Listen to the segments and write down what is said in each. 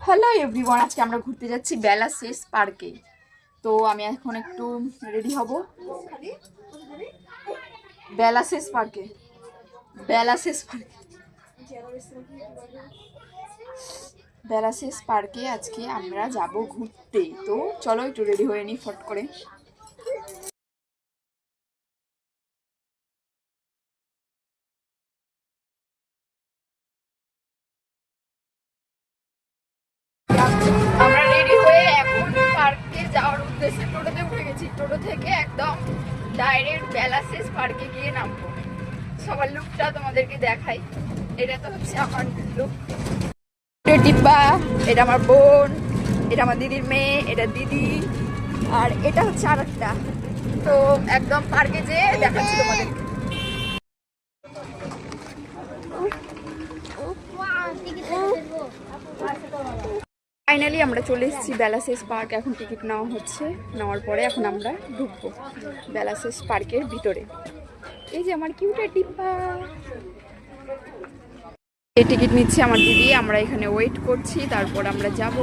Hello everyone, আজকে আমরা ঘুরতে যাচ্ছি বেলাসিস পার্কে। তো আমি এখন একটু রেডি হব। বেলাসিস পার্কে, বেলাসিস পার্কে, বেলাসিস পার্কে আজকে আমরা যাব ঘুরতে। তো চলো একটু রেডি হয়ে নিই ফট করে। আমরা রেডি হয়ে এখন পার্কে যাওয়ার উদ্দেশ্যে টোটোতে উঠে গেছি। টোটো থেকে একদম ডাইরেক্ট বেলাসিস পার্কে গিয়ে নামবো। সবার লুকটা তোমাদেরকে দেখাই। এটা তো হচ্ছে আমার লুক। ডিব্বা, এটা আমার বোন, এটা আমার দিদির মেয়ে, এটা দিদি, আর এটা হচ্ছে আর একটা। তো একদম পার্কে যেয়ে দেখাচ্ছি তোমাদের। ফাইনালি আমরা চলে এসেছি বেলাসিস পার্ক। এখন টিকিট নেওয়া হচ্ছে, নেওয়ার পরে এখন আমরা ঢুকবো বেলাসিস পার্কের ভিতরে। এই যে আমার কিউটের ডিব্বা, এই টিকিট নিচ্ছে আমার দিদি। আমরা এখানে ওয়েট করছি, তারপর আমরা যাব।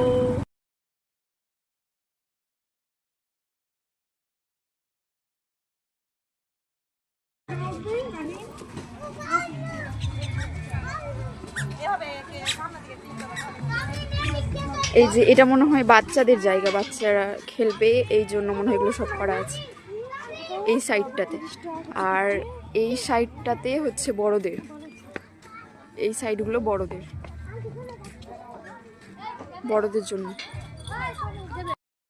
এই যে এটা মনে হয় বাচ্চাদের জায়গা, বাচ্চারা খেলবে, এই জন্য মনে হয় এগুলো সব করা আছে এই সাইডটাতে। আর এই সাইডটাতে হচ্ছে বড়দের, এই সাইডগুলো বড়দের, বড়দের জন্য।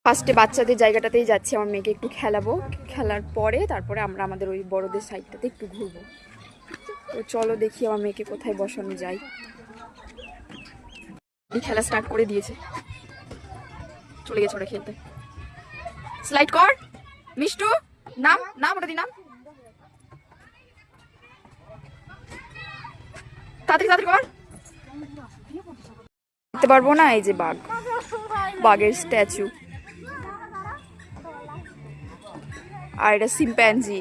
ফার্স্টে বাচ্চাদের জায়গাটাতেই যাচ্ছি, আমার মেয়েকে একটু খেলাবো, খেলার পরে তারপরে আমরা আমাদের ওই বড়দের সাইডটাতে একটু ঘুরবো। তো চলো দেখি আমার মেয়েকে কোথায় বসানো যায়। এই খেলা স্টার্ট করে দিয়েছে, চলে গেছে ওরা খেলতে। স্লাইড কর মিষ্টু, নাম নাম ওটা দি, নাম তাড়াতাড়ি তাড়াতাড়ি কর। দেখতে পারবো না। এই যে বাঘ, বাঘের স্ট্যাচু, আর এটা সিম্প্যাঞ্জি।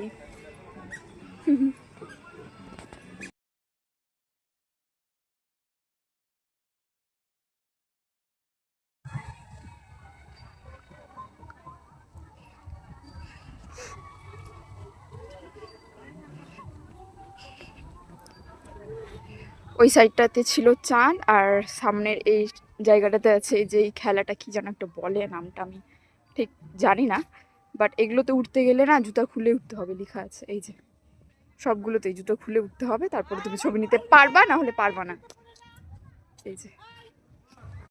ওই সাইডটাতে ছিল চাঁদ, আর সামনের এই জায়গাটাতে আছে এই যে এই খেলাটা কি যেন একটা বলে, নামটা আমি ঠিক জানি না। বাট এগুলোতে উঠতে গেলে না জুতা খুলে উঠতে হবে, লেখা আছে এই যে সবগুলোতেই জুতো খুলে উঠতে হবে, তারপরে তুমি ছবি নিতে পারবা, না হলে পারবা না। এই যে